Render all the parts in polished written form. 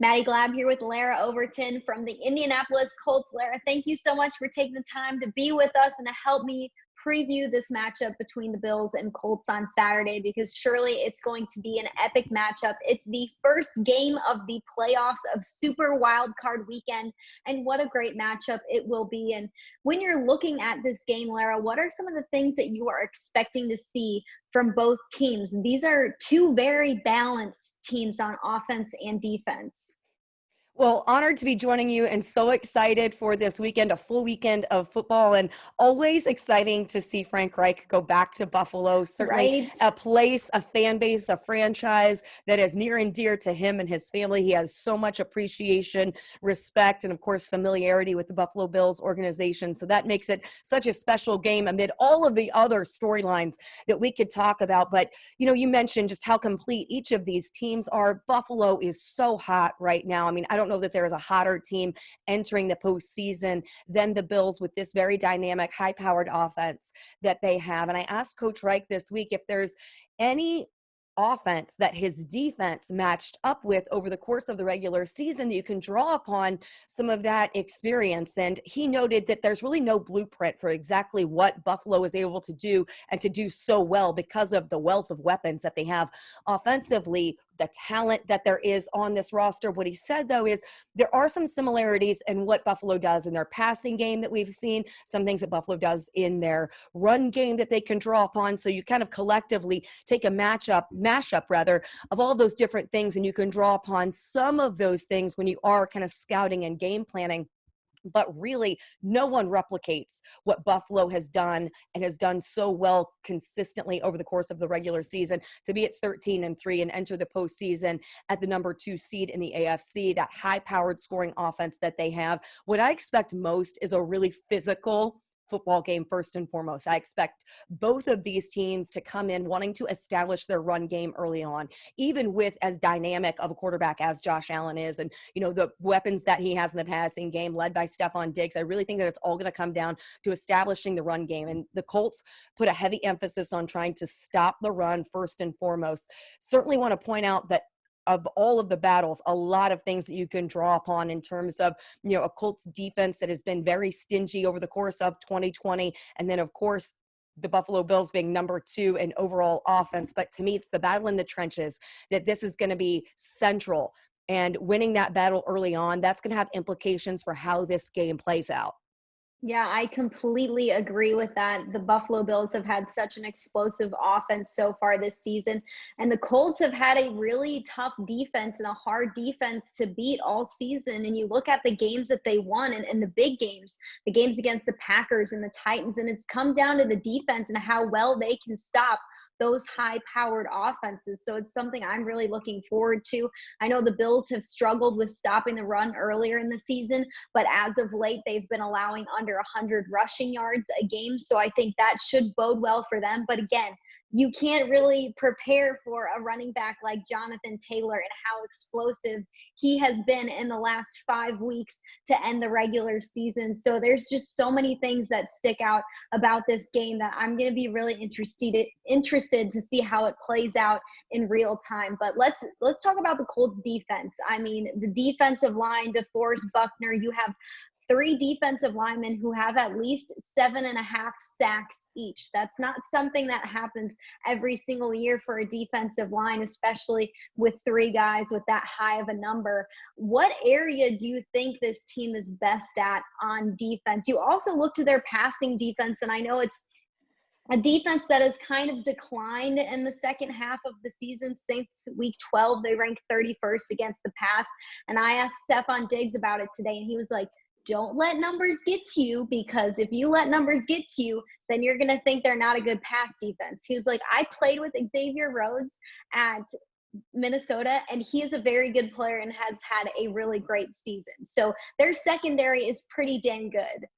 Maddy Glab here with Larra Overton from the Indianapolis Colts. Larra, thank you so much for taking the time to be with us and to help me preview this matchup between the Bills and Colts on Saturday, because surely it's going to be an epic matchup. It's the first game of the playoffs of Super Wild Card weekend, and what a great matchup it will be. And when you're looking at this game, Larra, what are some of the things that you are expecting to see from both teams? These are two very balanced teams on offense and defense. Well, honored to be joining you and so excited for this weekend, a full weekend of football, and always exciting to see Frank Reich go back to Buffalo. Certainly Right? a place, a fan base, a franchise that is near and dear to him and his family. He has so much appreciation, respect, and of course, familiarity with the Buffalo Bills organization. So that makes it such a special game amid all of the other storylines that we could talk about. But, you mentioned just how complete each of these teams are. Buffalo is so hot right now. I mean, I don't know that there is a hotter team entering the postseason than the Bills with this very dynamic, high-powered offense that they have. And I asked Coach Reich this week if there's any offense that his defense matched up with over the course of the regular season that you can draw upon some of that experience. And he noted that there's really no blueprint for exactly what Buffalo is able to do and to do so well because of the wealth of weapons that they have offensively, the talent that there is on this roster. What he said, though, is there are some similarities in what Buffalo does in their passing game that we've seen, some things that Buffalo does in their run game that they can draw upon. So you kind of collectively take a mashup of all those different things, and you can draw upon some of those things when you are kind of scouting and game planning. But really, no one replicates what Buffalo has done and has done so well consistently over the course of the regular season to be at 13-3 and enter the postseason at the number 2 seed in the AFC, that high-powered scoring offense that they have. What I expect most is a really physical football game first and foremost. I expect both of these teams to come in wanting to establish their run game early on, even with as dynamic of a quarterback as Josh Allen is, and the weapons that he has in the passing game led by Stephon Diggs. I really think that it's all going to come down to establishing the run game, and the Colts put a heavy emphasis on trying to stop the run first and foremost. Certainly want to point out that of all of the battles, a lot of things that you can draw upon in terms of, a Colts defense that has been very stingy over the course of 2020. And then, of course, the Buffalo Bills being number 2 in overall offense. But to me, it's the battle in the trenches that this is going to be central. And winning that battle early on, that's going to have implications for how this game plays out. Yeah, I completely agree with that. The Buffalo Bills have had such an explosive offense so far this season, and the Colts have had a really tough defense and a hard defense to beat all season. And you look at the games that they won and the big games, the games against the Packers and the Titans, and it's come down to the defense and how well they can stop those high-powered offenses. So it's something I'm really looking forward to. I know the Bills have struggled with stopping the run earlier in the season, but as of late, they've been allowing under 100 rushing yards a game. So I think that should bode well for them. But again, you can't really prepare for a running back like Jonathan Taylor and how explosive he has been in the last 5 weeks to end the regular season. So there's just so many things that stick out about this game that I'm going to be really interested to see how it plays out in real time. But let's talk about the Colts defense. I mean, the defensive line, DeForest Buckner, you have 3 defensive linemen who have at least 7.5 sacks each. That's not something that happens every single year for a defensive line, especially with 3 guys with that high of a number. What area do you think this team is best at on defense? You also look to their passing defense, and I know it's a defense that has kind of declined in the second half of the season. Since week 12, they ranked 31st against the pass. And I asked Stephon Diggs about it today, and he was like, don't let numbers get to you, because if you let numbers get to you, then you're going to think they're not a good pass defense. He was like, I played with Xavier Rhodes at Minnesota, and he is a very good player and has had a really great season. So their secondary is pretty dang good.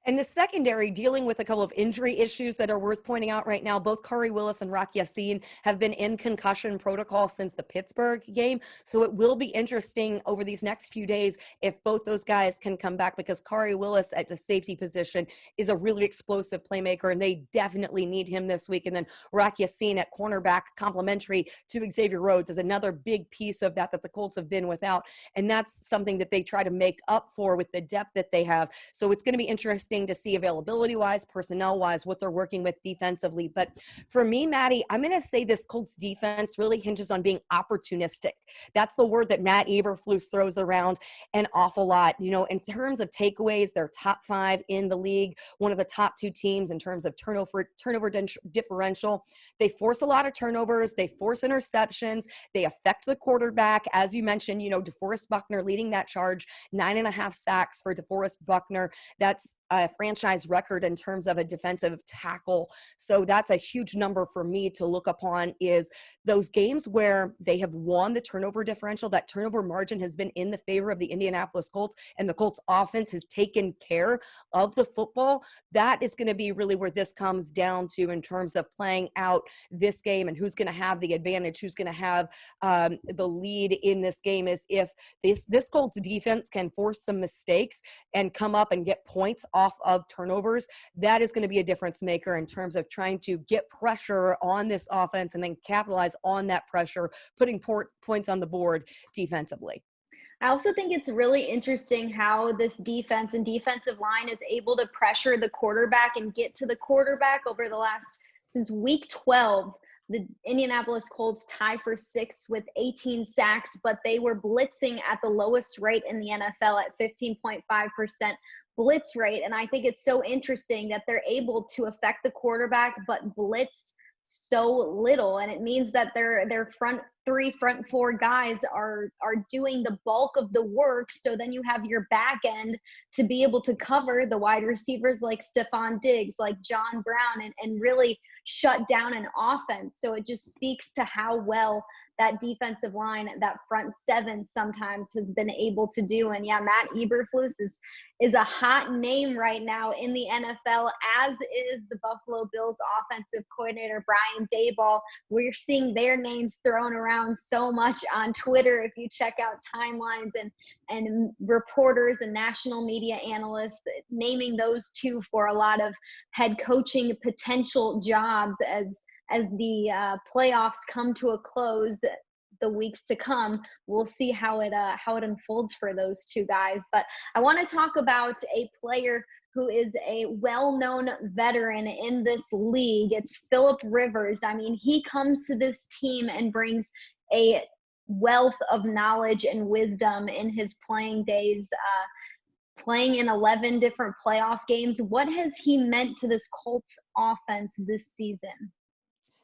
And the secondary, dealing with a couple of injury issues that are worth pointing out right now. Both Kari Willis and Rock Yassin have been in concussion protocol since the Pittsburgh game. So it will be interesting over these next few days if both those guys can come back, because Kari Willis at the safety position is a really explosive playmaker, and they definitely need him this week. And then Rock Yassin at cornerback, complementary to Xavier Rhodes, is another big piece of that the Colts have been without. And that's something that they try to make up for with the depth that they have. So it's going to be interesting to see availability-wise, personnel-wise, what they're working with defensively. But for me, Maddie, I'm going to say this Colts defense really hinges on being opportunistic. That's the word that Matt Eberflus throws around an awful lot. You know, in terms of takeaways, they're top 5 in the league, one of the top 2 teams in terms of turnover differential. They force a lot of turnovers. They force interceptions. They affect the quarterback. As you mentioned, you know, DeForest Buckner leading that charge, 9.5 sacks for DeForest Buckner. That's a franchise record in terms of a defensive tackle. So that's a huge number for me to look upon, is those games where they have won the turnover differential. That turnover margin has been in the favor of the Indianapolis Colts, and the Colts offense has taken care of the football. That is going to be really where this comes down to in terms of playing out this game and who's going to have the advantage, who's going to have the lead in this game. Is if this Colts defense can force some mistakes and come up and get points off of turnovers, that is going to be a difference maker in terms of trying to get pressure on this offense and then capitalize on that pressure, putting points on the board defensively. I also think it's really interesting how this defense and defensive line is able to pressure the quarterback and get to the quarterback over the since week 12. The Indianapolis Colts tie for 6th with 18 sacks, but they were blitzing at the lowest rate in the NFL at 15.5% blitz rate. And I think it's so interesting that they're able to affect the quarterback, but blitz so little. And it means that their front 4 guys are doing the bulk of the work. So then you have your back end to be able to cover the wide receivers like Stephon Diggs, like John Brown, and really shut down an offense. So it just speaks to how well that defensive line, that front 7 sometimes has been able to do. And yeah, Matt Eberflus is a hot name right now in the NFL, as is the Buffalo Bills offensive coordinator, Brian Daboll. We're seeing their names thrown around so much on Twitter. If you check out timelines and reporters and national media analysts naming those 2 for a lot of head coaching potential jobs as the playoffs come to a close the weeks to come. We'll see how it unfolds for those 2 guys. But I want to talk about a player who is a well-known veteran in this league. It's Philip Rivers. I mean, he comes to this team and brings a wealth of knowledge and wisdom in his playing days, playing in 11 different playoff games. What has he meant to this Colts offense this season?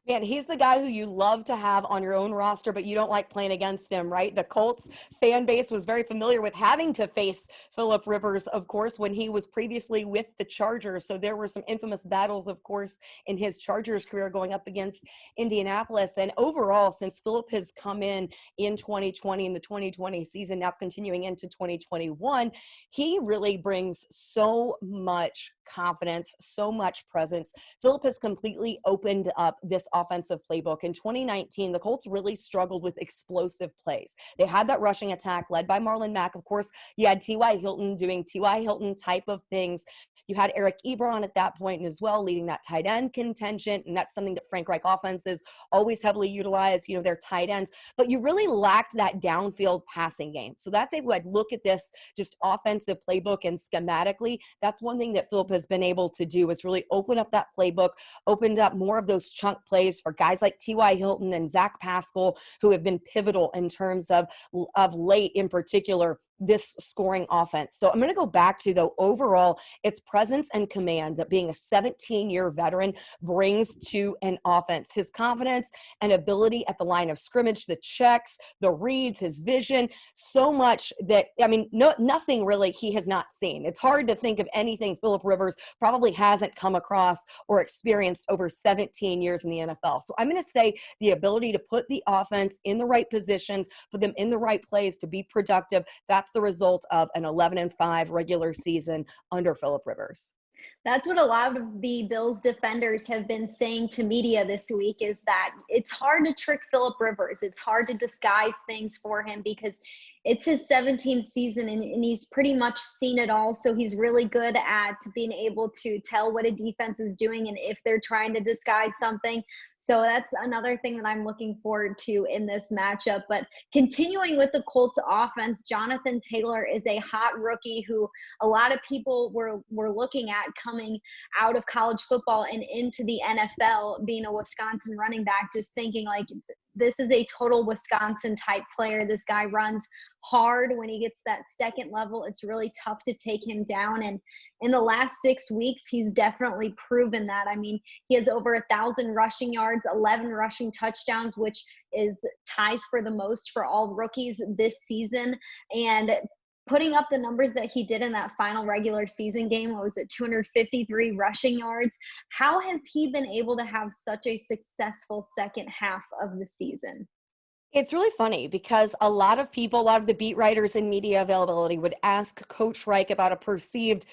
Man, he's the guy who you love to have on your own roster, but you don't like playing against him, right? The Colts fan base was very familiar with having to face Philip Rivers, of course, when he was previously with the Chargers. So there were some infamous battles, of course, in his Chargers career going up against Indianapolis. And overall, since Philip has come in 2020, in the 2020 season, now continuing into 2021, he really brings so much confidence, so much presence. Philip has completely opened up this offensive playbook. In 2019, the Colts really struggled with explosive plays. They had that rushing attack led by Marlon Mack. Of course, you had T.Y. Hilton doing T.Y. Hilton type of things. You had Eric Ebron at that point as well, leading that tight end contention. And that's something that Frank Reich offenses always heavily utilize, you know, their tight ends. But you really lacked that downfield passing game. So that's if I'd look at this just offensive playbook and schematically, that's one thing that Philip has been able to do, is really open up that playbook, opened up more of those chunk plays for guys like T.Y. Hilton and Zach Pascal, who have been pivotal in terms of late in particular this scoring offense. So I'm going to go back to, though, overall, its presence and command that being a 17-year veteran brings to an offense. His confidence and ability at the line of scrimmage, the checks, the reads, his vision, so much that, I mean, nothing really he has not seen. It's hard to think of anything Philip Rivers probably hasn't come across or experienced over 17 years in the NFL. So I'm going to say the ability to put the offense in the right positions, put them in the right plays to be productive, that's the result of an 11-5 regular season under Philip Rivers. That's what a lot of the Bills defenders have been saying to media this week, is that it's hard to trick Phillip Rivers. It's hard to disguise things for him because it's his 17th season and he's pretty much seen it all. So he's really good at being able to tell what a defense is doing and if they're trying to disguise something. So that's another thing that I'm looking forward to in this matchup. But continuing with the Colts offense, Jonathan Taylor is a hot rookie who a lot of people were looking at coming out of college football and into the NFL, being a Wisconsin running back, just thinking like, this is a total Wisconsin type player. This guy runs hard. When he gets that second level, it's really tough to take him down. And in the last 6 weeks, he's definitely proven that. I mean, he has over 1,000 rushing yards, 11 rushing touchdowns, which is ties for the most for all rookies this season. And putting up the numbers that he did in that final regular season game, what was it, 253 rushing yards? How has he been able to have such a successful second half of the season? It's really funny because a lot of people, a lot of the beat writers and media availability would ask Coach Reich about a perceived,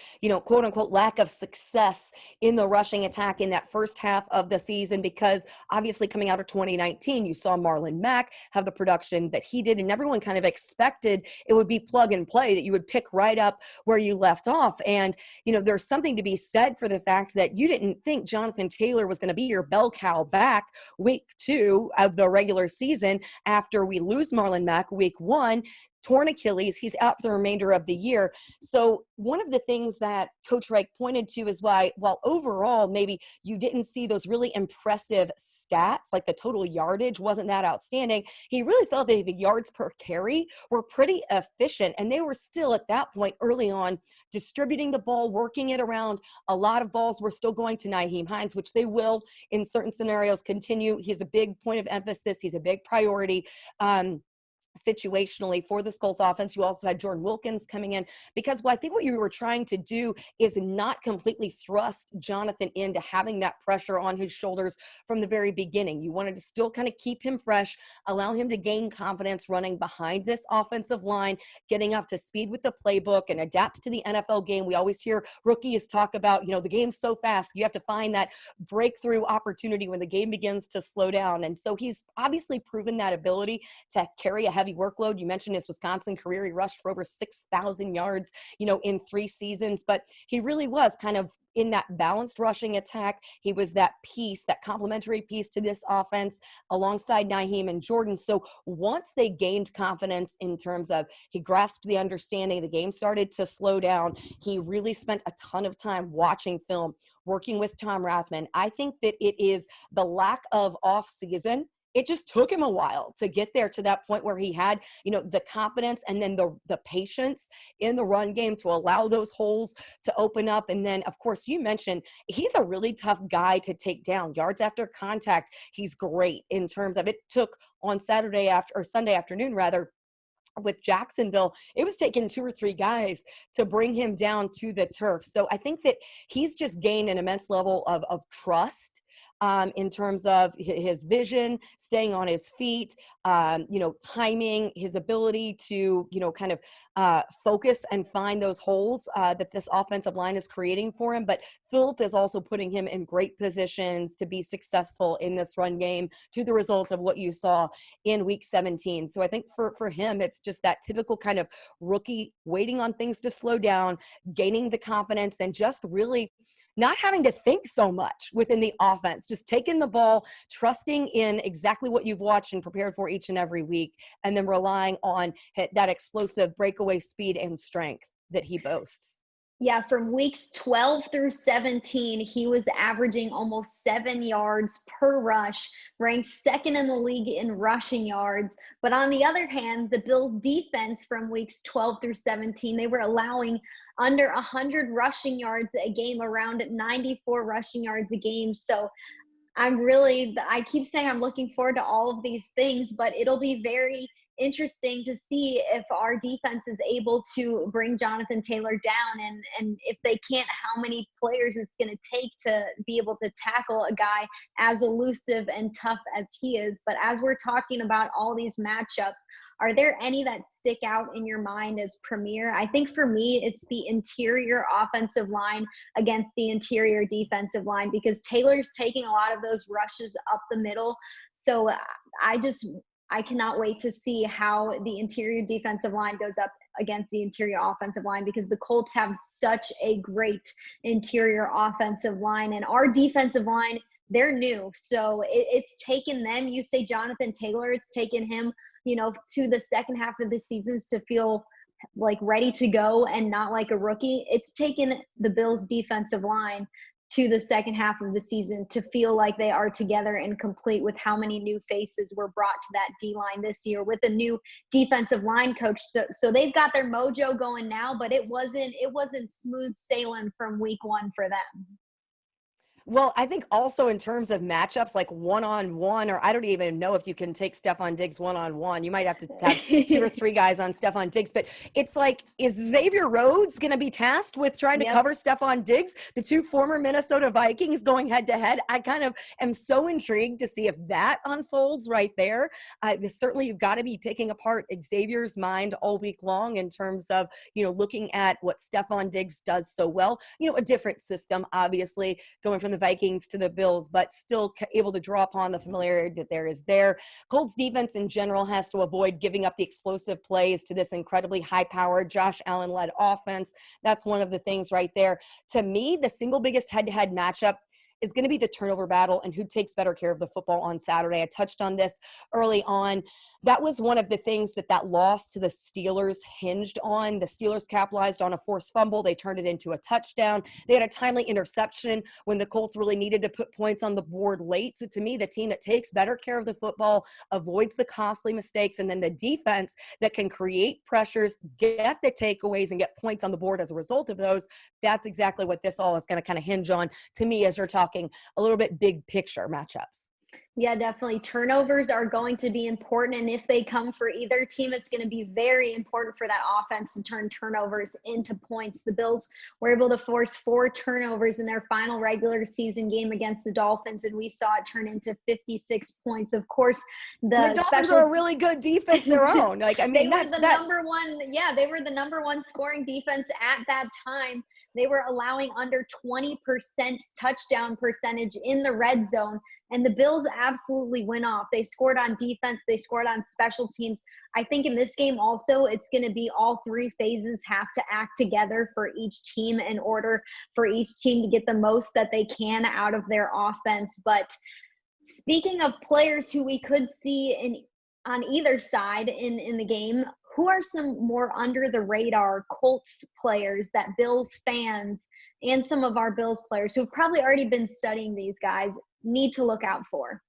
quote unquote, lack of success in the rushing attack in that first half of the season, because obviously coming out of 2019, you saw Marlon Mack have the production that he did, and everyone kind of expected it would be plug and play, that you would pick right up where you left off. And, there's something to be said for the fact that you didn't think Jonathan Taylor was going to be your bell cow back week 2 of the regular season. After we lose Marlon Mack week 1, torn Achilles, he's out for the remainder of the year. So one of the things that Coach Reich pointed to is why, while overall maybe you didn't see those really impressive stats, like the total yardage wasn't that outstanding, he really felt that the yards per carry were pretty efficient. And they were still at that point early on distributing the ball, working it around. A lot of balls were still going to Nyheim Hines, which they will in certain scenarios continue. He's a big point of emphasis. He's a big priority. Situationally for the Colts offense. You also had Jordan Wilkins coming in, because I think what you were trying to do is not completely thrust Jonathan into having that pressure on his shoulders from the very beginning. You wanted to still kind of keep him fresh, allow him to gain confidence running behind this offensive line, getting up to speed with the playbook and adapt to the NFL game. We always hear rookies talk about, the game's so fast. You have to find that breakthrough opportunity when the game begins to slow down. And so he's obviously proven that ability to carry a heavy workload. You mentioned his Wisconsin career. He rushed for over 6,000 yards, in 3 seasons, but he really was kind of in that balanced rushing attack. He was that piece, that complementary piece to this offense alongside Nyheim and Jordan. So once they gained confidence in terms of he grasped the understanding, the game started to slow down. He really spent a ton of time watching film, working with Tom Rathman. I think that it is the lack of off season. It just took him a while to get there to that point where he had, the confidence and then the patience in the run game to allow those holes to open up. And then, of course, you mentioned he's a really tough guy to take down. Yards after contact, he's great in terms of it. Took on Sunday afternoon, with Jacksonville, it was taking 2 or 3 guys to bring him down to the turf. So I think that he's just gained an immense level of trust in terms of his vision, staying on his feet, timing, his ability to, kind of focus and find those holes that this offensive line is creating for him. But Phillip is also putting him in great positions to be successful in this run game, to the result of what you saw in week 17. So I think for him, it's just that typical kind of rookie waiting on things to slow down, gaining the confidence, and just really not having to think so much within the offense, just taking the ball, trusting in exactly what you've watched and prepared for each and every week, and then relying on that explosive breakaway speed and strength that he boasts. Yeah, from weeks 12 through 17, he was averaging almost 7 yards per rush, ranked second in the league in rushing yards. But on the other hand, the Bills defense from weeks 12 through 17, they were allowing under 100 rushing yards a game, around 94 rushing yards a game. So I keep saying I'm looking forward to all of these things, but it'll be very interesting to see if our defense is able to bring Jonathan Taylor down, and if they can't, how many players it's going to take to be able to tackle a guy as elusive and tough as he is. But as we're talking about all these matchups, Are there any that stick out in your mind as premier? I think for me, it's the interior offensive line against the interior defensive line, because Taylor's taking a lot of those rushes up the middle. So I cannot wait to see how the interior defensive line goes up against the interior offensive line, because the Colts have such a great interior offensive line, and our defensive line, they're new. So it's taken them, you say Jonathan Taylor, it's taken him, to the second half of the seasons to feel like ready to go and not like a rookie. It's taken the Bills defensive line to the second half of the season to feel like they are together and complete, with how many new faces were brought to that D-line this year with a new defensive line coach. So they've got their mojo going now, but it wasn't smooth sailing from week one for them. Well, I think also in terms of matchups, like one-on-one, or I don't even know if you can take Stephon Diggs one-on-one. You might have to have 2 or 3 guys on Stephon Diggs, but it's like, is Xavier Rhodes going to be tasked with trying to cover Stephon Diggs? The 2 former Minnesota Vikings going head-to-head. I kind of am so intrigued to see if that unfolds right there. Certainly, you've got to be picking apart Xavier's mind all week long in terms of, looking at what Stephon Diggs does so well. A different system, obviously, going from the Vikings to the Bills, but still able to draw upon the familiarity that there is there. Colts defense in general has to avoid giving up the explosive plays to this incredibly high-powered Josh Allen-led offense. That's one of the things right there. To me, the single biggest head-to-head matchup is going to be the turnover battle and who takes better care of the football on Saturday. I touched on this early on. That was one of the things that loss to the Steelers hinged on. The Steelers capitalized on a forced fumble. They turned it into a touchdown. They had a timely interception when the Colts really needed to put points on the board late. So to me, the team that takes better care of the football, avoids the costly mistakes, and then the defense that can create pressures, get the takeaways, and get points on the board as a result of those, that's exactly what this all is going to kind of hinge on to me, as you're talking a little bit big picture matchups. Yeah, definitely. Turnovers are going to be important. And if they come for either team, it's going to be very important for that offense to turn turnovers into points. The Bills were able to force 4 turnovers in their final regular season game against the Dolphins, and we saw it turn into 56 points. Of course, the Dolphins are a really good defense their own. Like, I mean, they were the number one scoring defense at that time. They were allowing under 20% touchdown percentage in the red zone, and the Bills absolutely went off. They scored on defense. They scored on special teams. I think in this game also, it's going to be all 3 phases have to act together for each team in order for each team to get the most that they can out of their offense. But speaking of players who we could see on either side in the game, who are some more under the radar Colts players that Bills fans and some of our Bills players who've probably already been studying these guys need to look out for?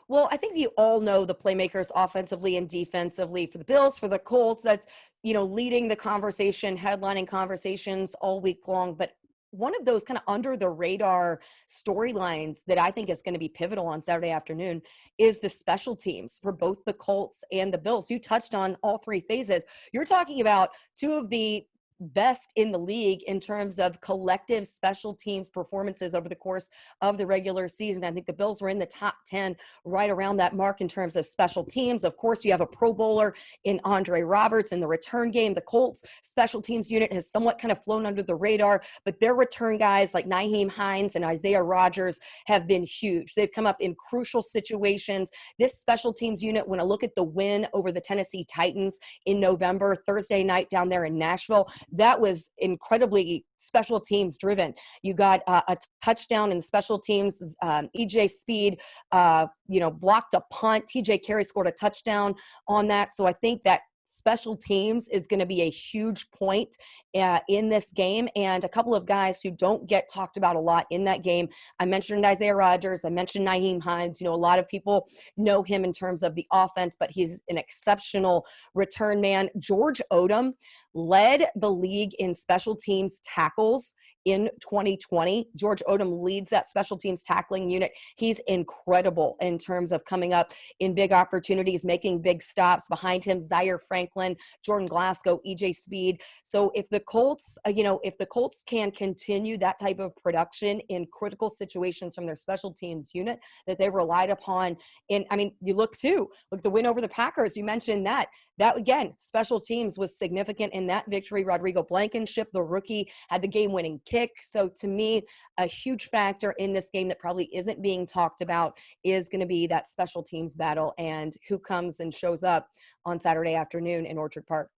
Well, I think you all know the playmakers offensively and defensively for the Bills, for the Colts. That's, leading the conversation, headlining conversations all week long. But one of those kind of under the radar storylines that I think is going to be pivotal on Saturday afternoon is the special teams for both the Colts and the Bills. You touched on all 3 phases. You're talking about 2 of the best in the league in terms of collective special teams performances over the course of the regular season. I think the Bills were in the top 10, right around that mark in terms of special teams. Of course, you have a Pro Bowler in Andre Roberts in the return game. The Colts special teams unit has somewhat kind of flown under the radar, but their return guys like Nyheim Hines and Isaiah Rodgers have been huge. They've come up in crucial situations. This special teams unit, when I look at the win over the Tennessee Titans in November, Thursday night down there in Nashville, that was incredibly special teams driven. You got a touchdown in special teams. EJ Speed, blocked a punt. TJ Carey scored a touchdown on that. So I think that special teams is going to be a huge point in this game. And a couple of guys who don't get talked about a lot in that game. I mentioned Isaiah Rodgers. I mentioned Nyheim Hines. A lot of people know him in terms of the offense, but he's an exceptional return man. George Odom led the league in special teams tackles in 2020. George Odom leads that special teams tackling unit. He's incredible in terms of coming up in big opportunities, making big stops. Behind him, Zaire Franklin, Jordan Glasgow, EJ Speed. So if the Colts, if the Colts can continue that type of production in critical situations from their special teams unit that they relied upon you look the win over the Packers, you mentioned that again, special teams was significant in that victory. Rodrigo Blankenship, the rookie, had the game-winning kick. So to me, a huge factor in this game that probably isn't being talked about is going to be that special teams battle and who comes and shows up on Saturday afternoon in Orchard Park.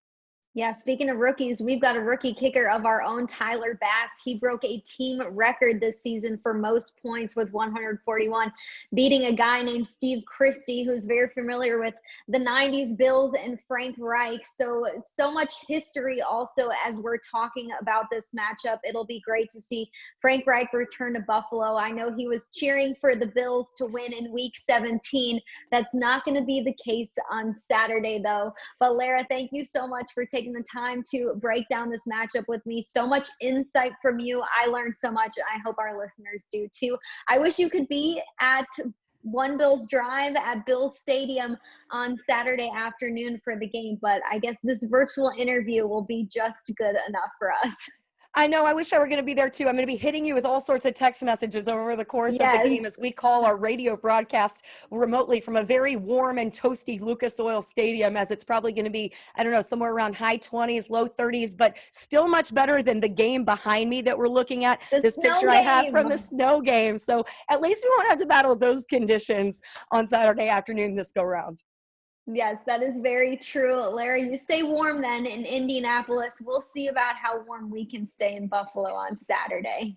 Yeah, speaking of rookies, we've got a rookie kicker of our own, Tyler Bass. He broke a team record this season for most points with 141, beating a guy named Steve Christie, who's very familiar with the 90s Bills and Frank Reich. So much history also as we're talking about this matchup. It'll be great to see Frank Reich return to Buffalo. I know he was cheering for the Bills to win in Week 17. That's not going to be the case on Saturday, though. But Larra, thank you so much for taking the time to break down this matchup with me. So much insight from you. I learned so much. I hope our listeners do too. I wish you could be at One Bills Drive at Bills Stadium on Saturday afternoon for the game, but I guess this virtual interview will be just good enough for us. I know. I wish I were going to be there too. I'm going to be hitting you with all sorts of text messages over the course of the game as we call our radio broadcast remotely from a very warm and toasty Lucas Oil Stadium, as it's probably going to be, I don't know, somewhere around high 20s, low 30s, but still much better than the game behind me that we're looking at. This picture I have from the snow game. So at least we won't have to battle those conditions on Saturday afternoon this go round. Yes, that is very true. Larry, you stay warm then in Indianapolis. We'll see about how warm we can stay in Buffalo on Saturday.